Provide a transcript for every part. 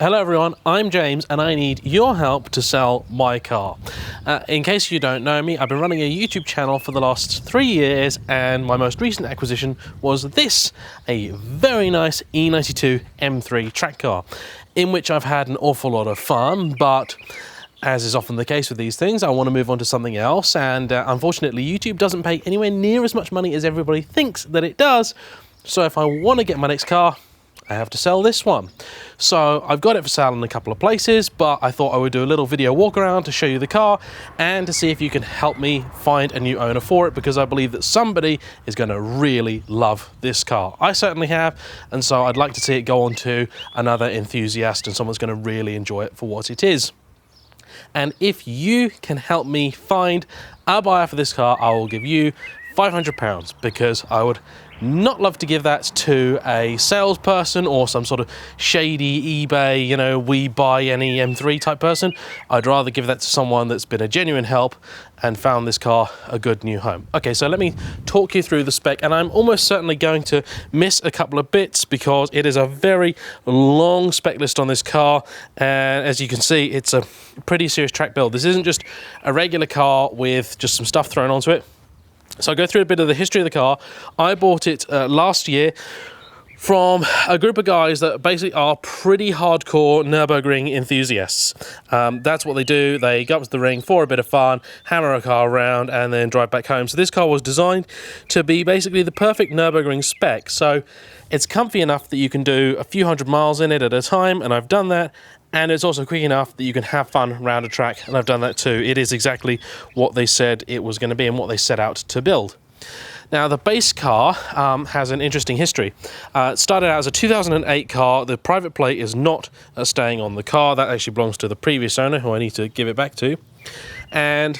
Hello everyone, I'm James and I need your help to sell my car. In case you don't know me, I've been running a YouTube channel for the last 3 years and my most recent acquisition was this, a very nice E92 M3 track car, in which I've had an awful lot of fun, but as is often the case with these things, I want to move on to something else, and unfortunately YouTube doesn't pay anywhere near as much money as everybody thinks that it does, so if I want to get my next car, I have to sell this one. So I've got it for sale in a couple of places, but I thought I would do a little video walk around to show you the car and to see if you can help me find a new owner for it, because I believe that somebody is going to really love this car. I certainly have, and so I'd like to see it go on to another enthusiast and someone's going to really enjoy it for what it is. And if you can help me find a buyer for this car, I will give you £500, because I would not love to give that to a salesperson or some sort of shady eBay, you know, we buy any M3 type person. I'd rather give that to someone that's been a genuine help and found this car a good new home. Okay, so let me talk you through the spec, and I'm almost certainly going to miss a couple of bits because it is a very long spec list on this car, and as you can see, it's a pretty serious track build. This isn't just a regular car with just some stuff thrown onto it. So I'll go through a bit of the history of the car. I bought it last year from a group of guys that basically are pretty hardcore Nürburgring enthusiasts. That's what they do. They go up to the ring for a bit of fun, hammer a car around, and then drive back home. So this car was designed to be basically the perfect Nürburgring spec. So it's comfy enough that you can do a few hundred miles in it at a time, and I've done that. And it's also quick enough that you can have fun around a track, and I've done that too. It is exactly what they said it was going to be and what they set out to build. Now, the base car has an interesting history. It started out as a 2008 car. The private plate is not staying on the car. That actually belongs to the previous owner, who I need to give it back to. And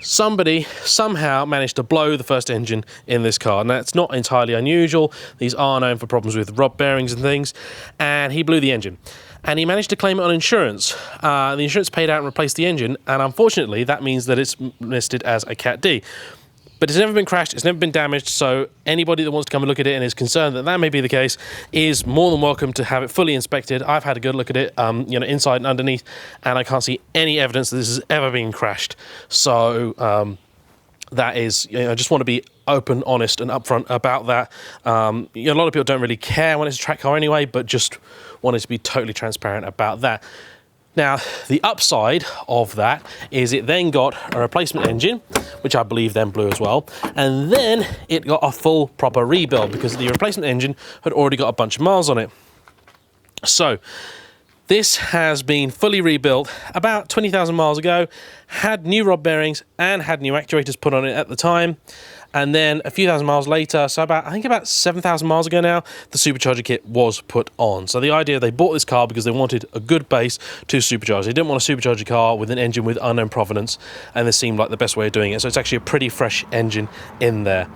somebody somehow managed to blow the first engine in this car. Now, it's not entirely unusual. These are known for problems with rod bearings and things. And he blew the engine. And he managed to claim it on insurance. The insurance paid out and replaced the engine, and unfortunately that means that it's listed as a Cat D. But it's never been crashed, it's never been damaged, so anybody that wants to come and look at it and is concerned that that may be the case is more than welcome to have it fully inspected. I've had a good look at it, you know, inside and underneath, and I can't see any evidence that this has ever been crashed. So that is, you know, I just want to be open, honest, and upfront about that. You know, a lot of people don't really care when it's a track car anyway, but just wanted to be totally transparent about that. Now, the upside of that is it then got a replacement engine, which I believe then blew as well, and then it got a full proper rebuild because the replacement engine had already got a bunch of miles on it. So this has been fully rebuilt about 20,000 miles ago, had new rod bearings and had new actuators put on it at the time. And then a few thousand miles later, so I think about 7,000 miles ago now, the supercharger kit was put on. So the idea, they bought this car because they wanted a good base to supercharge. They didn't want a supercharger car with an engine with unknown provenance, and this seemed like the best way of doing it. So it's actually a pretty fresh engine in there.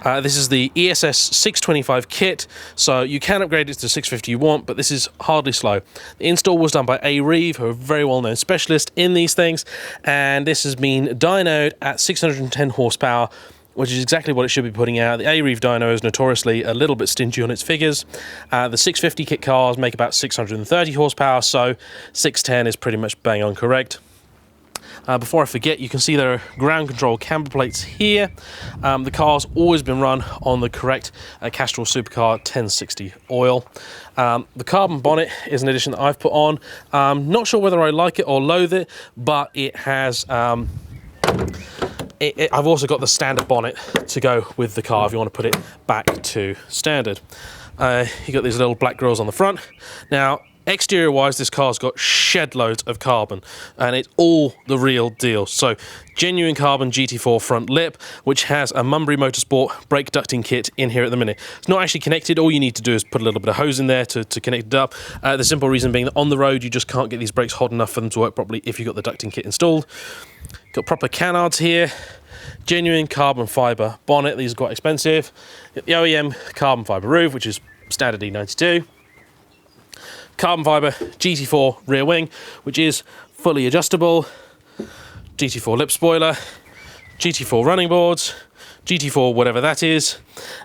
This is the ESS 625 kit, so you can upgrade it to 650 you want, but this is hardly slow. The install was done by Reeve, who are a very well-known specialist in these things, and this has been dynoed at 610 horsepower, which is exactly what it should be putting out. The Reeve dyno is notoriously a little bit stingy on its figures. The 650 kit cars make about 630 horsepower, so 610 is pretty much bang on correct. Before I forget, you can see there are ground control camber plates here. The car's always been run on the correct Castrol Supercar 1060 oil. The carbon bonnet is an addition that I've put on. Not sure whether I like it or loathe it, but it has... I've also got the standard bonnet to go with the car if you want to put it back to standard. You got these little black grills on the front. Now, exterior wise, this car's got shed loads of carbon, and it's all the real deal. So genuine carbon GT4 front lip, which has a Munbury Motorsport brake ducting kit in here at the minute. It's not actually connected. All you need to do is put a little bit of hose in there to connect it up. The simple reason being that on the road you just can't get these brakes hot enough for them to work properly if you've got the ducting kit installed. Got proper canards here, genuine carbon fibre bonnet. These are quite expensive. Got the OEM carbon fibre roof, which is standard E92. Carbon fibre GT4 rear wing, which is fully adjustable. GT4 lip spoiler, GT4 running boards, GT4 whatever that is,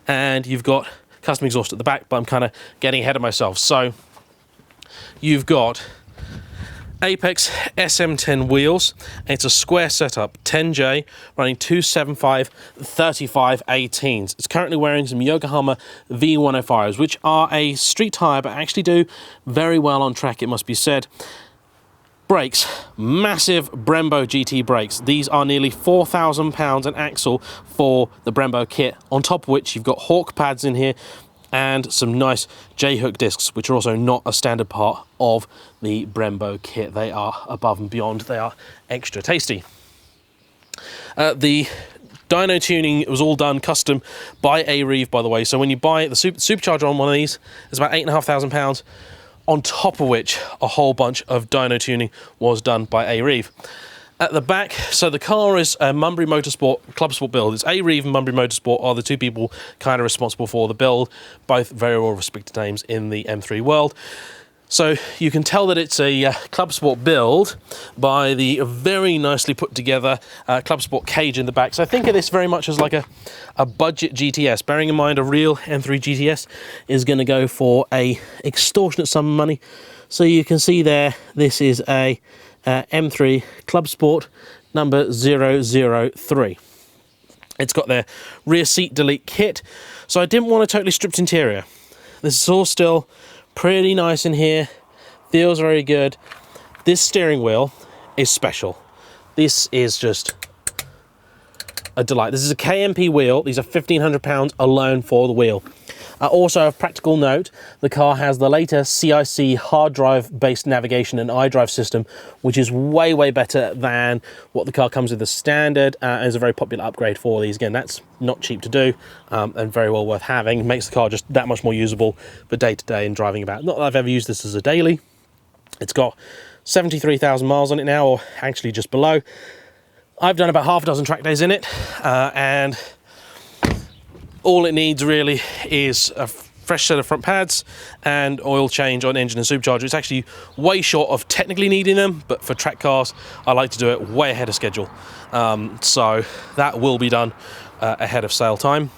and you've got custom exhaust at the back, but I'm kind of getting ahead of myself. So you've got Apex SM10 wheels. It's a square setup, 10J, running 275 35 18s. It's currently wearing some Yokohama V105s, which are a street tyre, but actually do very well on track, it must be said. Brakes, massive Brembo GT brakes. These are nearly £4,000 an axle for the Brembo kit, on top of which you've got Hawk pads in here and some nice J-hook discs, which are also not a standard part of the Brembo kit. They are above and beyond. They are extra tasty. The dyno tuning was all done custom by Reeve, by the way. So when you buy the supercharger on one of these, it's about £8,500, on top of which a whole bunch of dyno tuning was done by Reeve. At the back, so the car is a Munbury Motorsport Club Sport build. It's Reeve and Munbury Motorsport are the two people kind of responsible for the build, both very well respected names in the M3 world. So you can tell that it's a Club Sport build by the very nicely put together Club Sport cage in the back. So I think of this very much as like a budget GTS, bearing in mind a real M3 GTS is going to go for a extortionate sum of money. So you can see there, this is a M3 Club Sport number 003. It's got their rear seat delete kit, so I didn't want a totally stripped interior. This is all still pretty nice in here, feels very good. This steering wheel is special. This is just a delight. This is a KMP wheel. These are £1,500 alone for the wheel. Also, of practical note, the car has the latest CIC hard drive based navigation and iDrive system, which is way better than what the car comes with as standard, and is a very popular upgrade for these. Again, that's not cheap to do, and very well worth having. It makes the car just that much more usable for day to day and driving about. Not that I've ever used this as a daily. It's got 73,000 miles on it now, or actually just below. I've done about half a dozen track days in it, and all it needs really is a fresh set of front pads and oil change on engine and supercharger. It's actually way short of technically needing them, but for track cars, I like to do it way ahead of schedule. So that will be done ahead of sale time.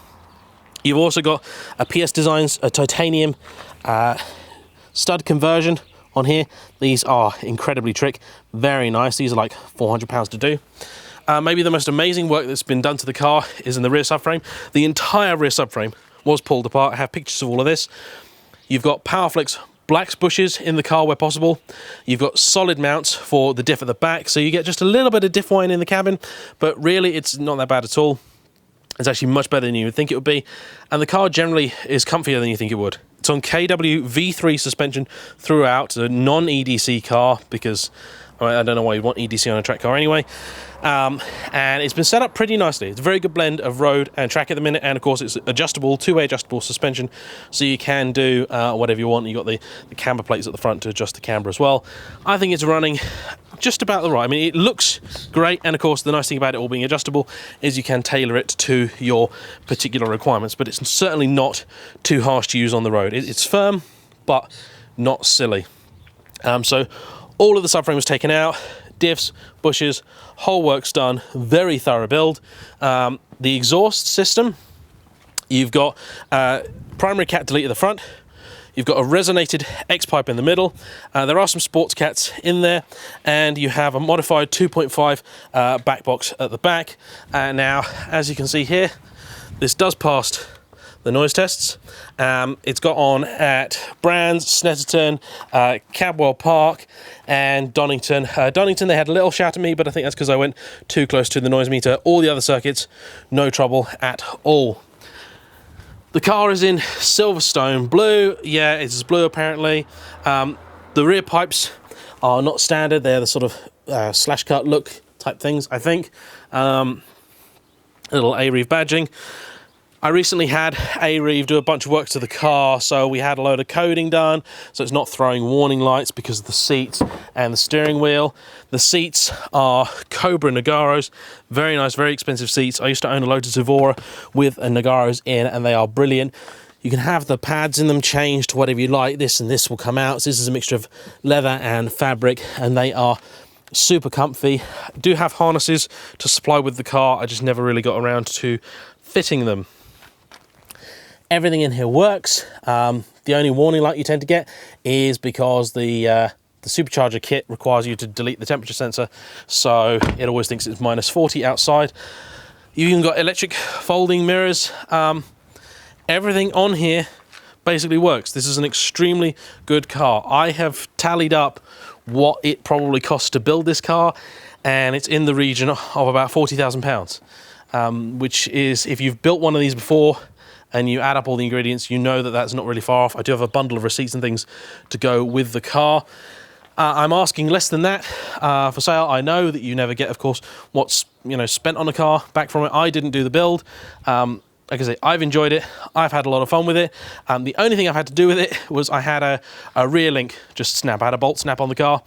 You've also got a PS Designs, a titanium stud conversion on here. These are incredibly trick, very nice. These are like £400 to do. Maybe the most amazing work that's been done to the car is in the rear subframe. The entire rear subframe was pulled apart. I have pictures of all of this. You've got Powerflex blacks bushes in the car where possible. You've got solid mounts for the diff at the back, so you get just a little bit of diff wine in the cabin, but really it's not that bad at all. It's actually much better than you would think it would be, and the car generally is comfier than you think it would. It's on KW V3 suspension throughout, a non-EDC car, because I don't know why you'd want EDC on a track car anyway. And it's been set up pretty nicely. It's a very good blend of road and track at the minute, and of course it's adjustable, two-way adjustable suspension, so you can do whatever you want. You've got the camber plates at the front to adjust the camber as well. I think it's running just about the right. I mean, it looks great, and of course the nice thing about it all being adjustable is you can tailor it to your particular requirements, but it's certainly not too harsh to use on the road. It's firm, but not silly. So all of the subframe was taken out, diffs, bushes, whole works done, very thorough build. The exhaust system, you've got primary cat delete at the front, you've got a resonated X-pipe in the middle, there are some sports cats in there, and you have a modified 2.5 back box at the back. Now, as you can see here, this does pass the noise tests. It's got on at Brands, Snetterton, Cadwell Park, and Donington. Donington, they had a little shout at me, but I think that's because I went too close to the noise meter. All the other circuits, no trouble at all. The car is in Silverstone blue. Yeah, it's blue apparently. The rear pipes are not standard. They're the sort of slash cut look type things, I think. A little Reeve badging. I recently had Reeve do a bunch of work to the car, so we had a load of coding done, so it's not throwing warning lights because of the seats and the steering wheel. The seats are Cobra Nagaros, very nice, very expensive seats. I used to own a Lotus Evora with a Nagaros in, and they are brilliant. You can have the pads in them changed to whatever you like. This and this will come out. So this is a mixture of leather and fabric, and they are super comfy. Do have harnesses to supply with the car. I just never really got around to fitting them. Everything in here works. The only warning light you tend to get is because the supercharger kit requires you to delete the temperature sensor, so it always thinks it's -40 outside. You even got electric folding mirrors. Everything on here basically works. This is an extremely good car. I have tallied up what it probably costs to build this car, and it's in the region of about £40,000, which is, if you've built one of these before and you add up all the ingredients, you know that that's not really far off. I do have a bundle of receipts and things to go with the car. I'm asking less than that for sale. I know that you never get, of course, what's spent on a car back from it. I didn't do the build. Like I say, I've enjoyed it. I've had a lot of fun with it. The only thing I've had to do with it was I had a rear link just snap. I had a bolt snap on the car,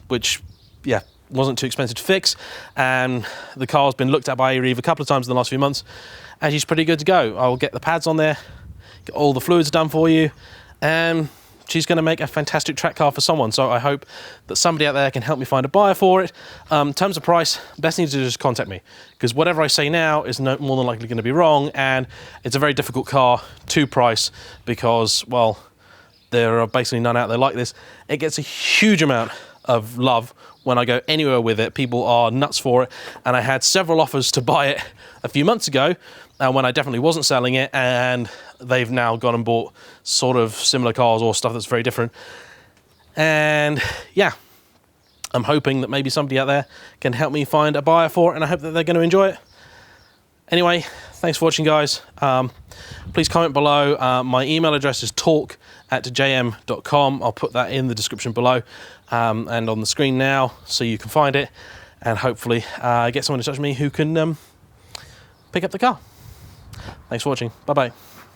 which, yeah, wasn't too expensive to fix. And the car's been looked at by Reeve a couple of times in the last few months, and she's pretty good to go. I'll get the pads on there, get all the fluids done for you, and she's going to make a fantastic track car for someone. So I hope that somebody out there can help me find a buyer for it. In terms of price, best thing to do is just contact me, because whatever I say now is more than likely going to be wrong, and it's a very difficult car to price because, well, there are basically none out there like this. It gets a huge amount of love when I go anywhere with it. People are nuts for it, and I had several offers to buy it a few months ago when I definitely wasn't selling it, and they've now gone and bought sort of similar cars or stuff that's very different. And yeah, I'm hoping that maybe somebody out there can help me find a buyer for it, and I hope that they're going to enjoy it. Anyway, thanks for watching, guys. Please comment below. My email address is talk@jayemm.com. I'll put that in the description below and on the screen now, so you can find it, and hopefully get someone in touch with me who can pick up the car. Thanks for watching. Bye-bye.